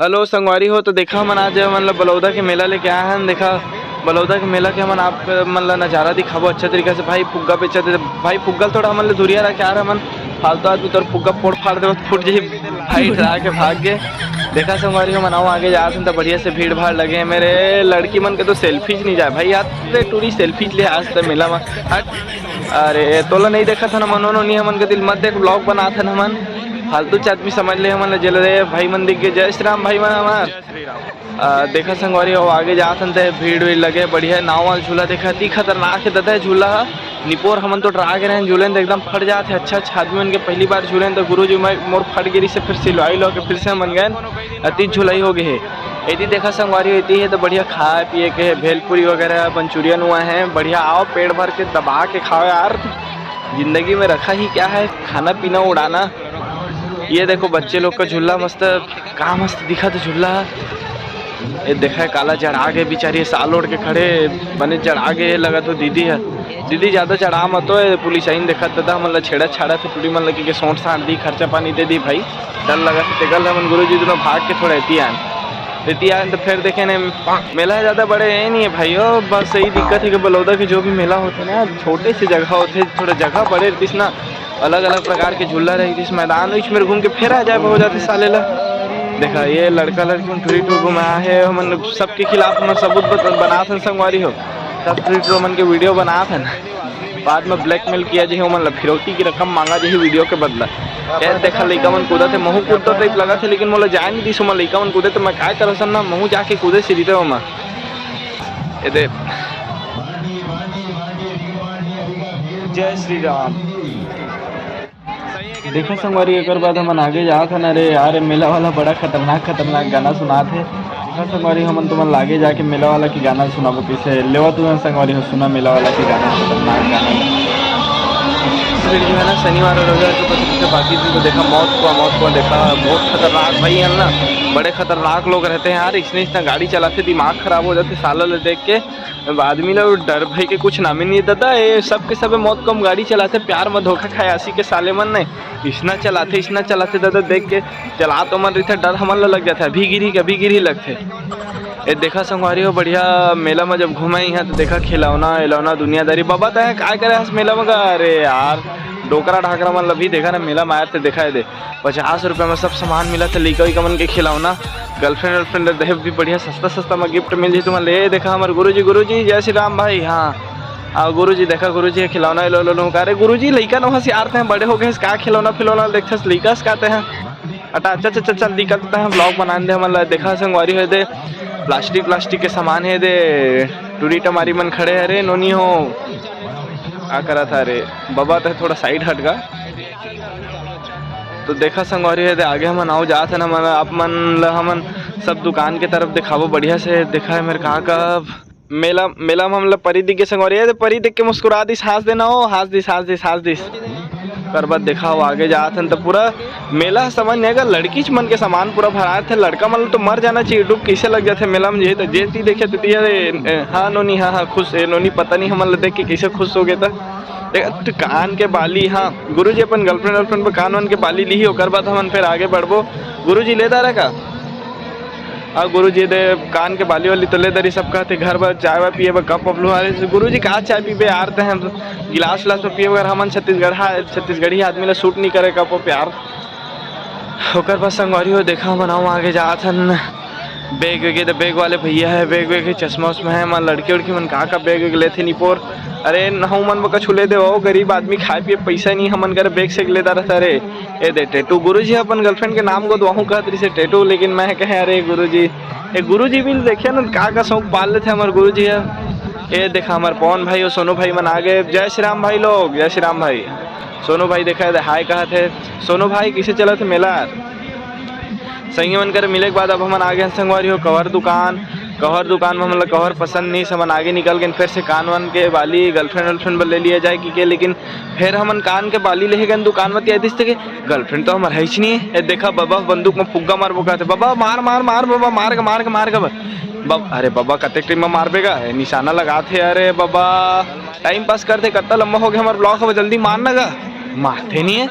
Hello संगवारी हो, तो देखा मन आज मतलब बलौदा के मेला लेके आए हैं। देखा बलौदा के मेला के हमन आप मतलब नज़ारा दिखाबो अच्छा तरीके से। भाई फुग्गा बेचा दे भाई, फुग्गा थोड़ा हमन दूरिया रह के आ रहा मन फालतू आदमी तोर फुग्गा फोड़ फाड़ दे फूट जी भाई डरा के भाग गए। देखा संगवारी हो मनाओ आगे जाते तो बढ़िया से भीड़ भाड़ लगे हैं। मेरे लड़की मन के तो सेल्फीज नहीं जाए भाई, यार टूरी सेल्फीज ले आज तक मेला में हट। अरे तोला नहीं देखा था ना मनोनो नहीं हमन के दिल मत देख ब्लॉग बना था ना मन फालतू आदमी समझ ले हमन जल रे भाई मंदिर के जय श्री राम भाई मन हमार। देखा संगवारी हो आगे जात हन भीड़ भीड़ लगे बढ़िया। नाव वाल झूला देखा ती खतरनाक है ददा झूला निपोर हमन तो डरा के रहे झूले तो एकदम फट जाते। अच्छा अच्छा आदमी मन के पहली बार झूले तो गुरु जी मोर फट गिरी से फिर सिलवाई लो के फिर से मन गए अति झुलाई हो गए है। यदि देखा संगवारी होती है तो बढ़िया खाए पिए के है, भेलपुरी वगैरह मंचूरियन हुआ है बढ़िया। आओ पेट भर के दबा के खाओ यार, जिंदगी में रखा ही क्या है खाना पीना उड़ाना। ये देखो बच्चे लोग का झूला मस्त कहाँ मस्त दिखा था झूला। ये देखा है काला चढ़ा के बेचारी साल ओढ़ के खड़े बने चढ़ा के लगा तो दीदी है। दीदी ज़्यादा चढ़ा मत हो, पुलिस आइन देखा था मतलब छेड़ा छाड़ा थे पूरी मन लगे कि सोट साट दी खर्चा पानी दे दी भाई। डर लगा था टेकल है मन गुरु जी दोनों भाग के थोड़ा रहती आए तो फिर देखे ने मेला ज़्यादा बड़े है नहीं है भाई हो। बस सही दिक्कत है कि बलौदा के जो भी मेला होते ना छोटे से जगह होते, थोड़ा जगह बड़े रहती ना, अलग अलग प्रकार के झूला रही थी मैदान में घूम के फिर आ जाए हो जाते साले ला। देखा ये लड़का लड़की टूरी टूर घुमाया है मन सबके खिलाफ मन सबूत बना था संगवारी हो। सब टूरी टूर मन के वीडियो बना था ना बाद में ब्लैकमेल किया जी मन फिरौती की रकम मांगा जी वीडियो के बदला। यार देखा लड़का मन कूदा थे महू कूदता टाइप लगा थे लेकिन मोला जाए नहीं दी सुमा लड़का मन कूदे तो मैं क्या कर सन ना महू जाके कूदे सीधे हो मैं ये जय श्री राम। देखा संगवारी एक बाद हम आगे जा था ना रे यार मेला वाला बड़ा खतरनाक गाना सुना थे। देखा संगवारी हम तुम लागे जाके मेला वाला की गाना सुनाबो पीछे लेवा तुम संगवारी हो सुना मेला वाला की गाना खतरनाक गाना। फिर जो है ना शनिवार और रविवार के पत्र से बाकी दिन को देखा मौत हुआ देखा बहुत खतरनाक भाई है ना, बड़े खतरनाक लोग रहते हैं यार। इसने इतना गाड़ी चलाते दिमाग खराब हो जाते सालों ले देख के आदमी लोग डर भाई के कुछ नाम ही नहीं दादा। ये सब के सब मौत कम गाड़ी चलाते प्यार में धोखा खाए आसी के साले मन ने इतना चलाते दादा देख के चला तो मन रही डर हमन लग जाता है कभी गिरी लगते। ये देखा संगवारी हो बढ़िया मेला में जब घुमाई है तो देखा खिलौना दुनियादारी बाबा तय क्या करे हस मेला में। अरे यार डोकरा ढाकरा मतलब भी देखा ना मेला में आया थे देखा दे 50 रुपये में सब सामान मिला था लड़का मन के खिलौना गर्लफ्रेंड देह भी बढ़िया सस्ता में गिफ्ट मिल जी तुम्हें ले। देखा हमारे गुरुजी जय श्री राम भाई। हाँ गुरुजी देखा गुरुजी खिलौना लो अरे गुरुजी लड़का न हंसी आते हैं बड़े हो गए क्या खिलौना देखते लड़का से कहते हैं अटा अच्छा चल दिक्कत है ब्लॉग बना दे मतलब। देखा संगवारी हो दे प्लास्टिक के सामान है दे टूरी टमारी मन खड़े है रे नोनी हो क्या करा था रे बाबा तो थोड़ा साइड हट गा। तो देखा संगवारी है दे आगे हम आओ जात है ना मन आप मन हमन सब दुकान के तरफ दिखावो बढ़िया से। देखा है मेरे कहाँ का मेला में हम परी दिख के संगवारी है परी देख के मुस्कुरा दिस हंस देना हो हंस दिस कर बाद देखा हो आगे जात हैं तो पूरा मेला समझ नहीं आएगा लड़की मन के सामान पूरा भरा थे। लड़का मतलब तो मर जाना चाहिए डूब कैसे लग जाते मेला में जे जेती देखे तो हाँ नोनी हाँ खुश है नोनी पता नहीं हम देख के कैसे खुश हो गए था। तो कान के बाली हाँ गुरुजी अपन गर्लफ्रेंड पे कान वान के बाली ली होकर बाद हम फिर आगे बढ़बो। गुरुजी ले दारा का हाँ गुरुजी दे कान के बाली वाली तो ले दरी सब कहते घर पर चाय वाय पिए कप वप लुहा गुरुजी कहाँ चाय पीबे आरते हैं गिलास विलास में पिए वगैरह हमन छत्तीसगढ़ी आदमी ला सूट नहीं करे कप प्यार होकर बस संगवारी हो। देखा बनाओ आगे जात हन बैग वेगे तो बैग वाले भैया है बैग वेग चश्मा उस्मा है मन लड़की उड़की मन कहाँ का बैग वेग लेते निपोर। अरे नहू मन बका छुले दे वो गरीब आदमी खाए पिए पैसा नहीं हमन करे बैग से लेता रहता रे। ए दे टेटू गुरुजी अपन गर्लफ्रेंड के नाम को वहाँ कहत रही से टेटू लेकिन मैं कहे अरे गुरुजी भी देखे ना का शौक पाल लेते हमारे गुरुजी है। ये देखा हमारे पवन भाई और सोनू भाई मन आ गए। जय श्री राम भाई लोग जय श्री राम भाई। सोनू भाई देखा हाय कहा थे सोनू भाई किसे चला थे मेला सही मन कर मिले के बाद अब हम आ गए संगवारी हो कवर दुकान में मतलब कवर पसंद नहीं समन आगे निकल गए फिर से कान वान के बाली गर्लफ्रेंड ले लिया जाए कि लेकिन फिर हमन कान के बाली ले गए दुकान में दिस थे गर्लफ्रेंड तो हमारा है ही नहीं है। देखा बाबा बंदूक में फुग्गा मारबो कहते बाबा मार बाबा मार अरे बाबा कते टाइम में मारबेगा निशाना लगाते अरे बाबा टाइम पास करते कत्ता लंबा हो गया हमारा ब्लॉग जल्दी मारना गा मारते नहीं है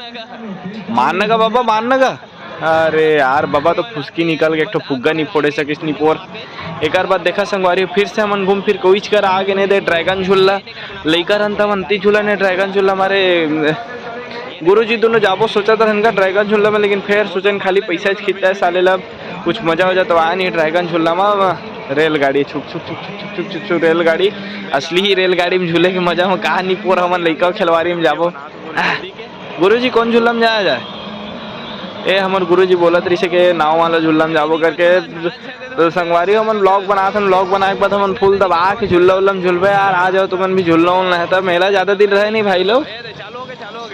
मारना गा बाबा मारना गा अरे यार बाबा तो फुसकी निकल के एक ठो फुग्गा नहीं फोड़े सकिस नहीं पोर। एक बार देखा संगवारी फिर से हमन घूम फिर कोइच कर आगे नहीं दे ड्रैगन झूला लइका रहन तब अंती झूला ने ड्रैगन झूला हमारे गुरुजी दोनों जाबो सोचा था इनका ड्रैगन झूला में, लेकिन फिर सोचन खाली पैसा खींचता है साले लब कुछ मजा हो जाता आया नहीं ड्रैगन झूला में। रेलगाड़ी छुक छुक छुक छुक छुक छुक छुक रेलगाड़ी असली ही रेलगाड़ी में झूले के मजा में कहा नहीं पूरा हमन लइका खिलवाड़ी में जाबो। गुरुजी कौन झूला में जाया जाए? ए हमारे गुरुजी बोलत रही से के नाव वाला झूला में जाबो करके, तो संगवारी हमन ब्लॉग बनाथन, ब्लॉग बनाए के बाद हमन फुल दबा के झूला उल्ला में झूलबे यार। आ जाओ तुमन भी झूलना उलना है, तब मेला ज़्यादा दिन रहे नहीं भाई लोग,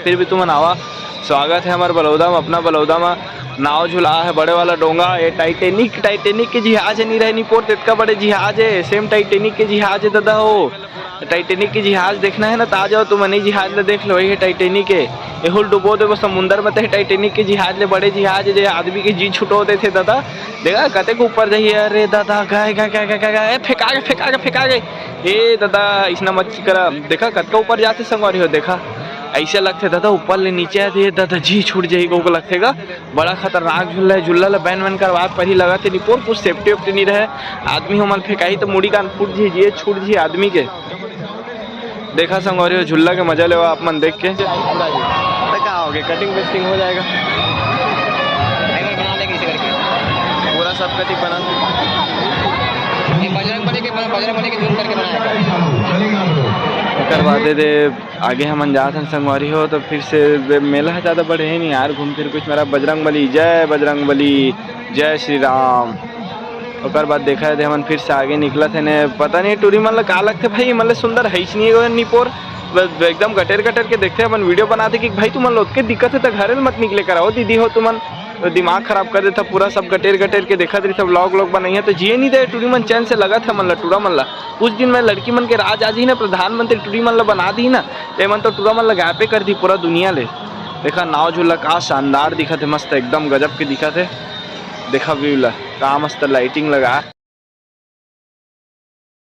फिर भी तुमन आवा। स्वागत है हमारे बलौदा में, अपना बलौदा में नाव झूला है बड़े वाला डोंगा। ये टाइटेनिक के जहाज नहीं रहे नहीं पोर्ट इतना बड़े जहाज है, सेम टाइटेनिक के जहाज है दादा। हो टाइटेनिक की जहाज देखना है ना तो आ जाओ तुम, नहीं जहाज ले देख लो, ये टाइटेनिक है। ये हुल डुबो दे समुंदर में, टाइटेनिक के जहाज ले बड़े जहाज जो आदमी के जी छुटो देते दादा। देखा कते के ऊपर जाइए, अरे दादा गाय गाय गाय गाय गाय फेंका गए ये दादा इसना मत करा। देखा कत का ऊपर जाते संगवारी हो, देखा ऐसे लगते दादा ऊपर ले नीचे आते दादा जी छूट जाएगा को लगतेगा। बड़ा खतरनाक झूला है, झूला ला बैन वैन करवा पहले लगा थे नहीं कुछ सेफ्टी वेफ्टी नहीं रहे। आदमी हमन फेंकाई तो मुड़ी कान फूट जी छूट जी आदमी के। देखा संगवारी हो झूला के मजा ले आप मन देख के क्या हो गया, कटिंग पेस्टिंग हो जाएगा पूरा सब कटिंग बना करवा दे आगे हम जात हैं संगवारी हो। तो फिर से मेला ज़्यादा बड़े है नहीं यार, घूम फिर कुछ मेरा बजरंग बली जय श्री राम। और बाद देखा थे हमन फिर से आगे निकला थे ने, पता नहीं टूरी मतलब का लगते भाई मतलब सुंदर है नहीं पोर एकदम गटेर के देखते अपन वीडियो बनाते कि भाई तुम लोग के दिक्कत है तो घरे मत निकले कराओ दीदी हो तुमन, तो दिमाग खराब कर देता पूरा सब गटेर के देखा रही सब व्लॉग बनाइए तो जिए नहीं दे टूरी मन चैन से लगा था मन टूरा मन ला। कुछ दिन में लड़की मन के राज आज ही ना प्रधानमंत्री टूरी मन ला बना दी ना, तो मन तो टूरा मन ला गापे कर दी पूरा दुनिया ले। देखा नाव झूला का शानदार दिखा थे, मस्त एकदम गजब के दिखा थे। देखा व्यू ला का मस्त लाइटिंग लगा।